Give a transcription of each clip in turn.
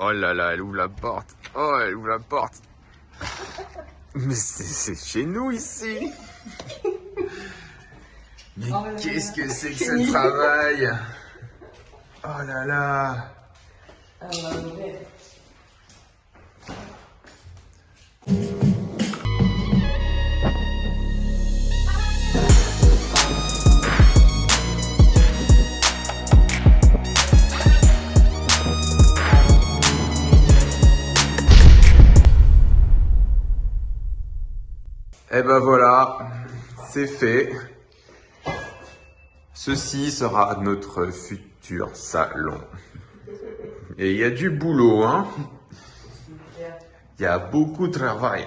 Oh là là, elle ouvre la porte. Oh, elle ouvre la porte. Mais c'est chez nous ici. Mais qu'est-ce que c'est que ce travail? Oh là là. Et ben voilà, c'est fait. Ceci sera notre futur salon. Et il y a du boulot, hein. Il y a beaucoup de travail.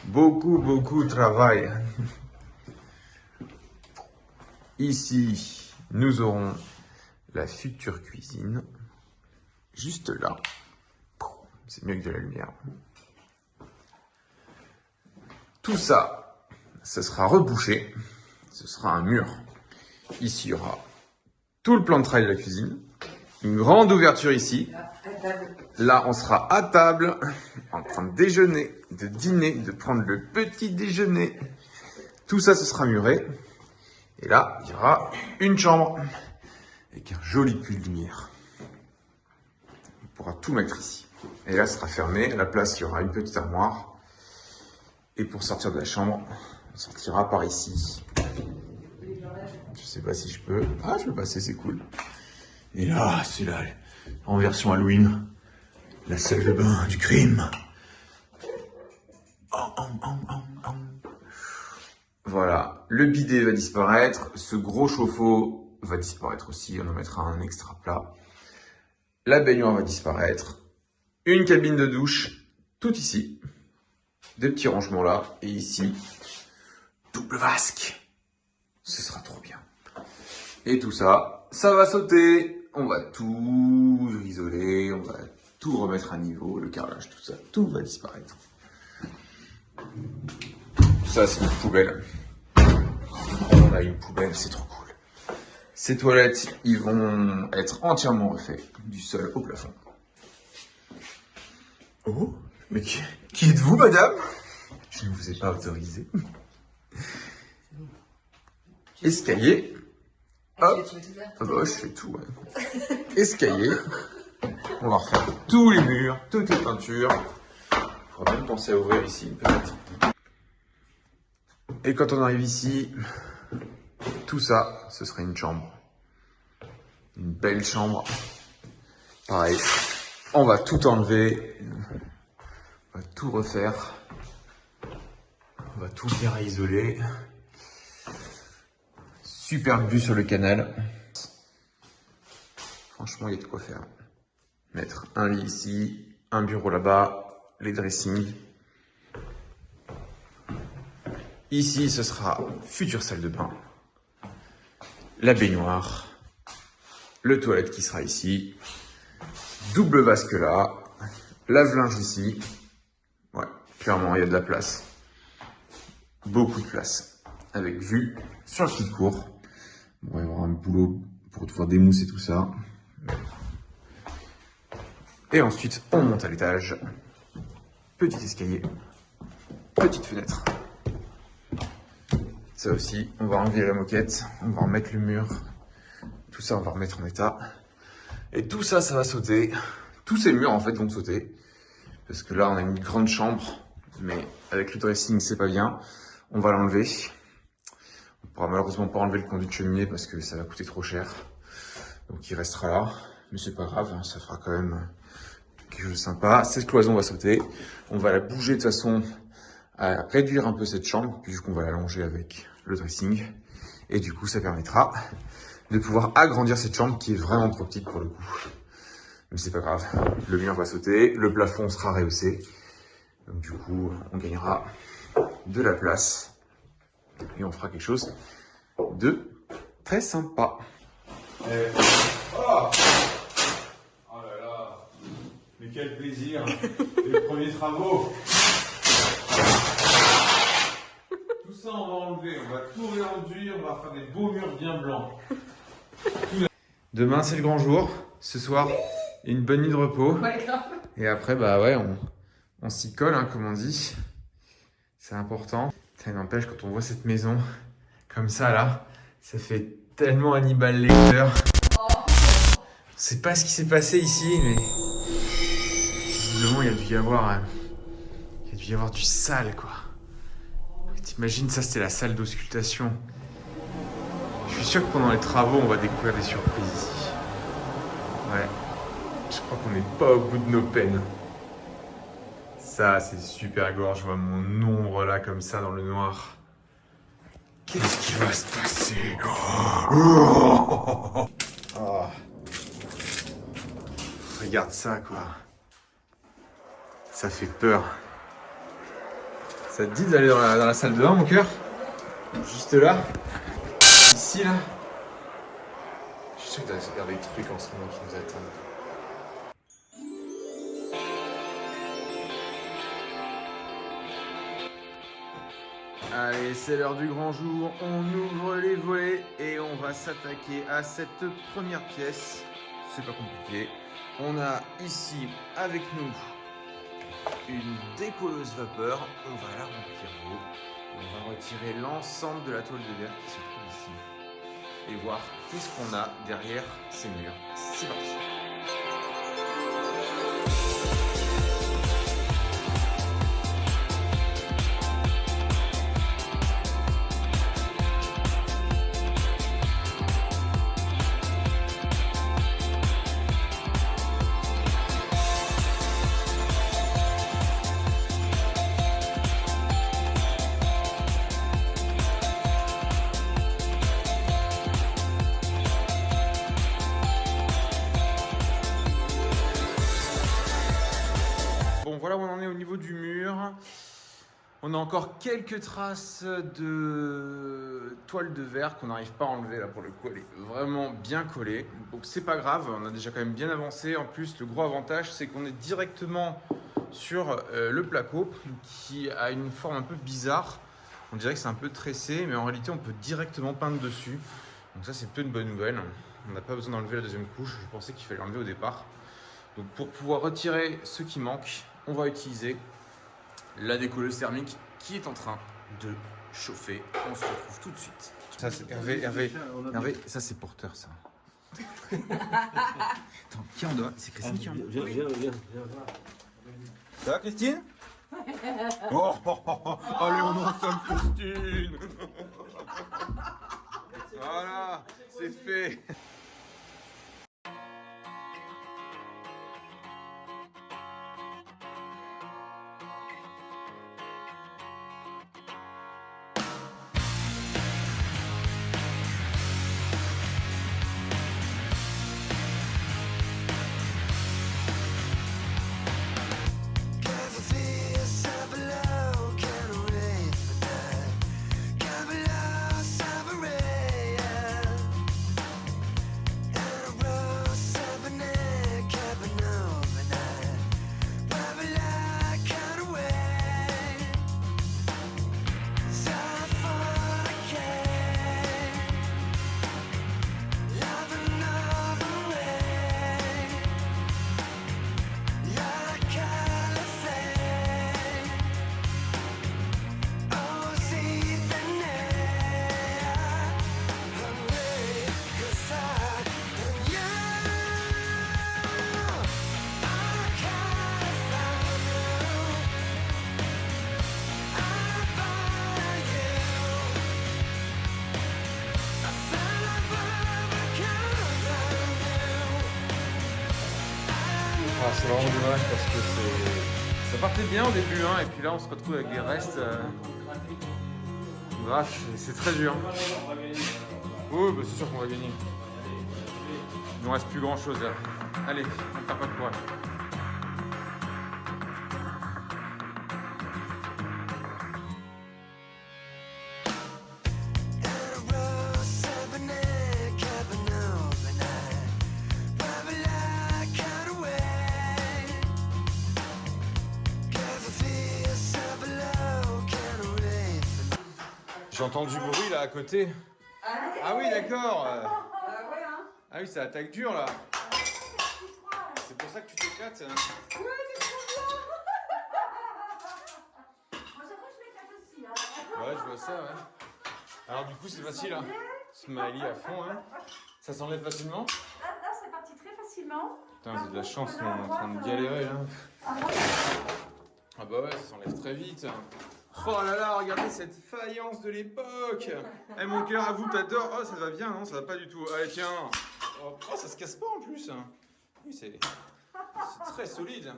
Beaucoup de travail. Ici, nous aurons la future cuisine. Juste là. C'est mieux que de la lumière. Tout ça, ce sera rebouché. Ce sera un mur. Ici, il y aura tout le plan de travail de la cuisine. Une grande ouverture ici. Là, on sera à table, en train de déjeuner, de dîner, de prendre le petit déjeuner. Tout ça, ce sera muré. Et là, il y aura une chambre avec un joli pull de lumière. On pourra tout mettre ici. Et là, ce sera fermé. À la place, il y aura une petite armoire. Et pour sortir de la chambre, on sortira par ici. Je sais pas si je peux. Ah, je peux passer, c'est cool. Et là, c'est là, en version Halloween, la salle de bain du crime. Voilà, le bidet va disparaître. Ce gros chauffe-eau va disparaître aussi. On en mettra un extra plat. La baignoire va disparaître. Une cabine de douche, tout ici. Des petits rangements là. Et ici, double vasque. Ce sera trop bien. Et tout ça, ça va sauter. On va tout isoler. On va tout remettre à niveau. Le carrelage, tout ça, tout va disparaître. Ça, c'est une poubelle. On a une poubelle, c'est trop cool. Ces toilettes, ils vont être entièrement refaits, du sol au plafond. Oh, mais qui êtes-vous, madame? Je ne vous ai pas autorisé. Escalier. Hop. Ah bah, je fais tout, ouais. Escalier. On va refaire tous les murs, toutes les peintures. Il faudra même penser à ouvrir ici, peut-être. Et quand on arrive ici, tout ça, ce serait une chambre. Une belle chambre. Pareil, on va tout enlever. On va tout refaire. On va tout bien isoler. Superbe vue sur le canal. Franchement, il y a de quoi faire. Mettre un lit ici, un bureau là-bas, les dressings. Ici, ce sera future salle de bain. La baignoire. Le toilette qui sera ici. Double vasque là. Lave-linge ici. Ouais, clairement, il y a de la place. Beaucoup de place. Avec vue sur la petite cour. Bon, il y aura un boulot pour pouvoir démousser tout ça. Et ensuite, on monte à l'étage. Petit escalier. Petite fenêtre. Ça aussi, on va enlever la moquette. On va remettre le mur. Tout ça, on va remettre en état. Et tout ça, ça va sauter. Tous ces murs, en fait, vont sauter. Parce que là, on a une grande chambre. Mais avec le dressing, c'est pas bien. On va l'enlever. On pourra malheureusement pas enlever le conduit de cheminée parce que ça va coûter trop cher. Donc il restera là. Mais c'est pas grave, ça fera quand même quelque chose de sympa. Cette cloison va sauter. On va la bouger de façon à réduire un peu cette chambre, puisqu'on va l'allonger avec le dressing. Et du coup, ça permettra de pouvoir agrandir cette chambre qui est vraiment trop petite pour le coup. Mais c'est pas grave. Le mur va sauter, le plafond sera rehaussé. Donc du coup, on gagnera de la place. Et on fera quelque chose de très sympa. Oh là là, mais quel plaisir, les premiers travaux. Tout ça on va enlever, on va tout réenduire, on va faire des beaux murs bien blancs. Demain c'est le grand jour. Ce soir, et une bonne nuit de repos. Ouais, grave. Et après, bah ouais, on s'y colle, hein, comme on dit. C'est important. Ça n'empêche, quand on voit cette maison comme ça, là, ça fait tellement Hannibal Lecter. Oh. Je sais pas ce qui s'est passé ici, mais visiblement, il y a dû y avoir du sale, quoi. T'imagines, ça, c'était la salle d'auscultation. Je suis sûr que pendant les travaux, on va découvrir des surprises ici. Ouais. Je crois qu'on n'est pas au bout de nos peines. Ça, c'est super gore. Je vois mon ombre là, comme ça, dans le noir. Qu'est-ce qui va se passer? Oh. Regarde ça, quoi. Ça fait peur. Ça te dit d'aller dans la salle de bain, mon cœur? Juste là? Ici, là? Je suis sûr qu'il y a des trucs en ce moment qui nous attendent. Allez, c'est l'heure du grand jour, on ouvre les volets et on va s'attaquer à cette première pièce. C'est pas compliqué. On a ici avec nous une décolleuse vapeur, on va la remplir d'eau. On va retirer l'ensemble de la toile de verre qui se trouve ici et voir qu'est-ce qu'on a derrière ces murs. C'est parti. Bon, voilà où on en est au niveau du mur. On a encore quelques traces de toile de verre qu'on n'arrive pas à enlever là pour le coup. Elle est vraiment bien collée. Donc c'est pas grave, on a déjà quand même bien avancé. En plus, le gros avantage, c'est qu'on est directement sur le placo qui a une forme un peu bizarre. On dirait que c'est un peu tressé, mais en réalité, on peut directement peindre dessus. Donc ça, c'est plutôt une bonne nouvelle. On n'a pas besoin d'enlever la deuxième couche. Je pensais qu'il fallait l'enlever au départ. Donc pour pouvoir retirer ce qui manque, on va utiliser la décolleuse thermique qui est en train de chauffer. On se retrouve tout de suite. Ça, c'est Hervé, ça c'est porteur ça. Attends, qui en doit? C'est Christine qui en doit. Viens. Ça va Christine? Oh, allez, on ensemble Christine. Voilà, c'est fait. C'est vraiment dommage parce que ça partait bien au début, hein, et puis là on se retrouve avec des restes. Bref, c'est très dur. Oui, bah c'est sûr qu'on va gagner. Il ne reste plus grand chose là. Allez, on ne perd pas de courage. J'entends du bruit là à côté. Ah oui, d'accord. Ouais, hein. Ah oui, ça attaque dur là. ça que tu t'éclates. Ouais, c'est trop bien. Moi, j'avoue, je m'éclate aussi. Hein. Ouais, je vois ça, ouais. Alors du coup, c'est facile, hein. Smiley à fond, hein. Ça s'enlève facilement? Là, c'est parti très facilement. Putain, j'ai de la chance, on est en train de galérer, là. Ah bah ouais, ça s'enlève très vite. Oh là là, regardez cette faïence de l'époque. Eh mon cœur, avoue, t'adores. Oh, ça va bien, non? Ça va pas du tout. Allez, tiens. Oh, ça se casse pas en plus. Oui, c'est très solide.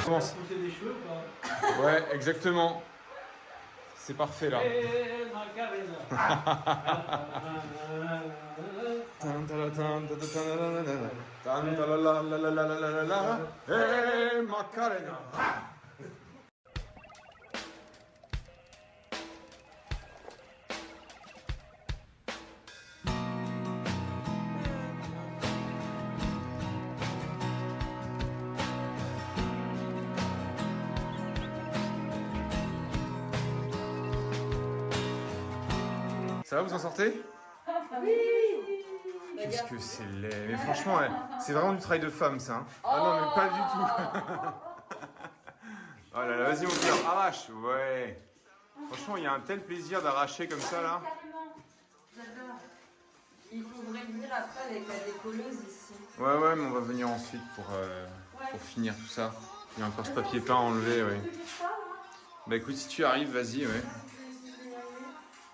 Commence. Des cheveux ou pas? Ouais, exactement. C'est parfait là. Eh, Macarena. Hey, Macarena. Ça va, vous en sortez? Oui. Qu'est-ce que c'est laid. Mais franchement, ouais, c'est vraiment du travail de femme, ça. Hein. Ah non, mais pas du tout. Oh là là, vas-y, mon cœur, arrache. Ouais. Franchement, il y a un tel plaisir d'arracher comme ça, là. Carrément. J'adore. Il faudrait venir après avec la décolleuse ici. Ouais, ouais, mais on va venir ensuite pour finir tout ça. Il y a encore ce papier peint à enlever, ouais. Bah écoute, si tu arrives, vas-y, ouais.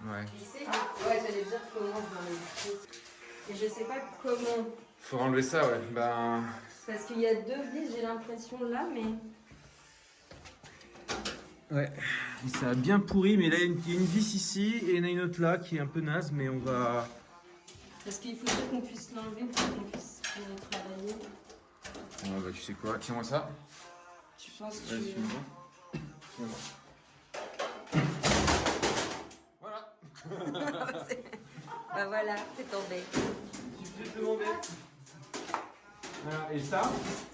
Ouais. Ouais, j'allais dire comment je vais enlever le truc. Et je sais pas comment. Faut enlever ça, ouais. Ben. Parce qu'il y a deux vis, j'ai l'impression là, mais. Ouais, ça a bien pourri, mais là il y a une vis ici et il y en a une autre là qui est un peu naze, mais on va. Parce qu'il faudrait qu'on puisse l'enlever pour qu'on puisse travailler. Bon, bah tu sais quoi, tiens-moi ça. Tu penses que. Vas-y, tiens-moi. Voilà. Bah voilà, c'est tombé. Je vais te demander. Voilà, et ça,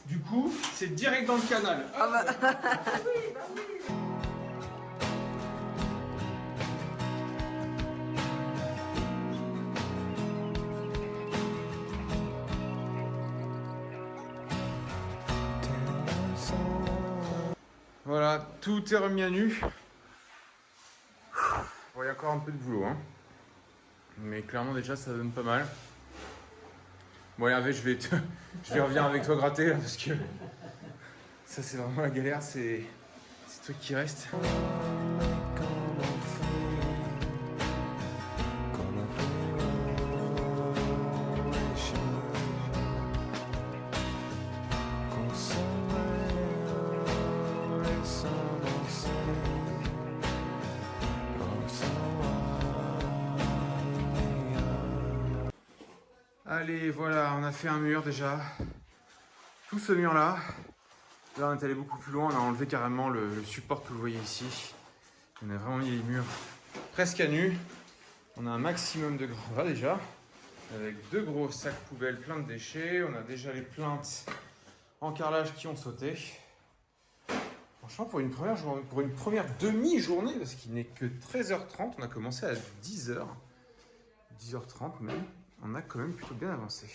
du coup, c'est direct dans le canal. Ah bah. Voilà, tout est remis à nu. Bon, il y a encore un peu de boulot, hein. Mais clairement, déjà, ça donne pas mal. Bon, Hervé, je vais revenir avec toi gratter, là, parce que ça, c'est vraiment la galère, c'est ce truc qui reste. Allez, voilà, on a fait un mur déjà. Tout ce mur-là. Là, on est allé beaucoup plus loin. On a enlevé carrément le support que vous voyez ici. On a vraiment mis les murs presque à nu. On a un maximum de gravats déjà. Avec deux gros sacs poubelles pleins de déchets. On a déjà les plaintes en carrelage qui ont sauté. Franchement, pour une première journée, pour une première demi-journée, parce qu'il n'est que 13h30, on a commencé à 10h. 10h30 même. On a quand même plutôt bien avancé.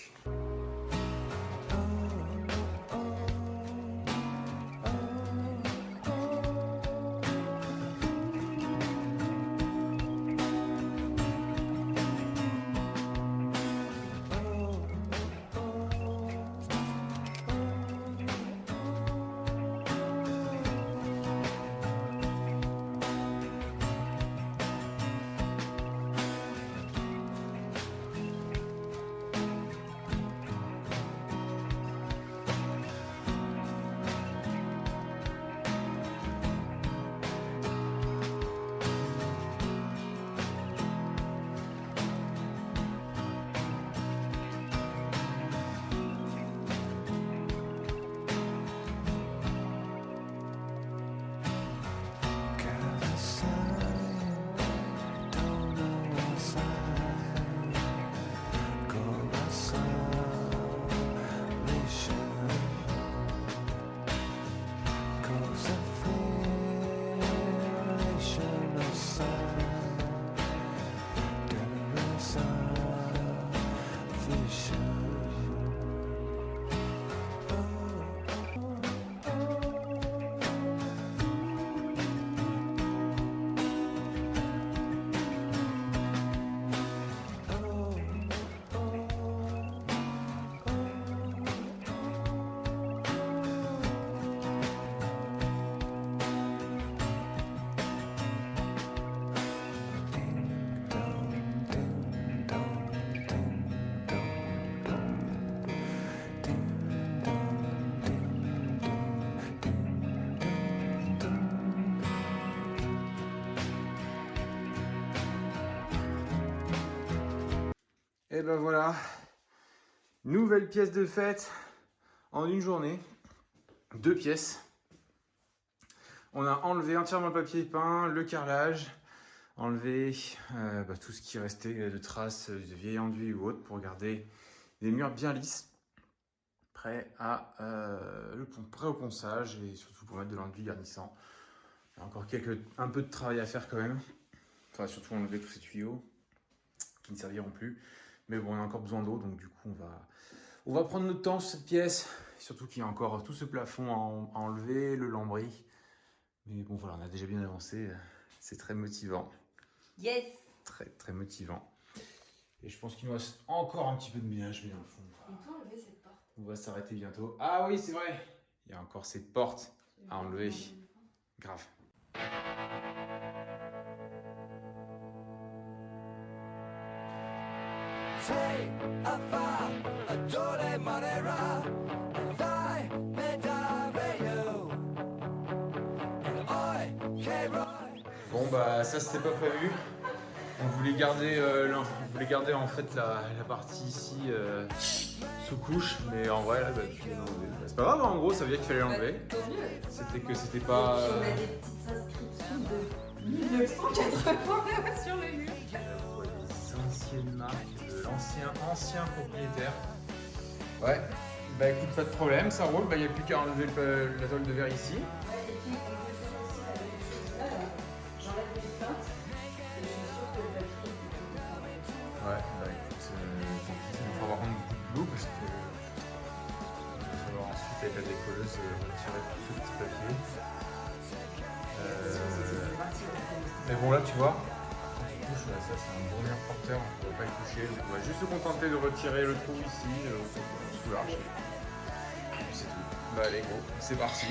Et ben voilà, nouvelle pièce de fête en une journée, 2 pièces. On a enlevé entièrement le papier peint, le carrelage, enlevé tout ce qui restait de traces de vieil enduit ou autre pour garder des murs bien lisses, prêts au ponçage et surtout pour mettre de l'enduit garnissant. Il y a encore un peu de travail à faire quand même. Enfin, surtout enlever tous ces tuyaux qui ne serviront plus. Mais bon, on a encore besoin d'eau, donc du coup, on va prendre notre temps sur cette pièce. Surtout qu'il y a encore tout ce plafond à enlever, le lambris. Mais bon, voilà, on a déjà bien avancé. C'est très motivant. Yes. Très, très motivant. Et je pense qu'il nous reste encore un petit peu de ménage, mais dans le fond, On peut enlever cette porte. on va s'arrêter bientôt. Ah oui, c'est vrai. Il y a encore cette porte à enlever. Grave. Bon bah ça c'était pas prévu. On voulait garder en fait la partie ici sous couche, mais en vrai là tu viens d'enlever. C'est pas grave, en gros ça veut dire qu'il fallait l'enlever. Tant mieux. C'était pas. Et puis on a des petites inscriptions de 1980 sur le mur. Les anciennes marques de ancien propriétaire. Ouais, bah écoute, pas de problème, ça roule. Bah y a plus qu'à enlever la tôle de verre ici. Ouais, et puis on peut faire aussi la même chose là. J'enlève les plaintes et je suis sûre que le papier. Ouais, bah écoute, tant pis, il va falloir rendre beaucoup de boulot parce que il va falloir ensuite avec la décolleuse retirer tout ce petit papier. Mais bon là tu vois, quand tu touches, là, ça c'est un bon mur porteur, on ne va pas y toucher, donc on va juste se contenter de retirer le trou ici, sous l'arche. Et puis c'est tout. Bah allez gros, c'est parti.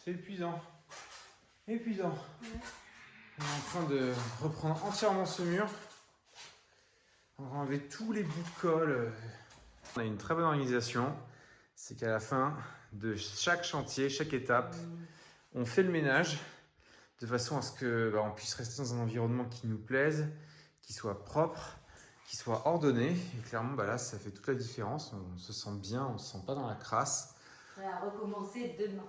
C'est épuisant. Épuisant. On est en train de reprendre entièrement ce mur. On va enlever tous les bouts de colle. On a une très bonne organisation. C'est qu'à la fin de chaque chantier, chaque étape, on fait le ménage de façon à ce que on puisse rester dans un environnement qui nous plaise, qui soit propre, qui soit ordonné. Et clairement, là, ça fait toute la différence. On se sent bien, on ne se sent pas dans la crasse. Prêt à recommencer demain.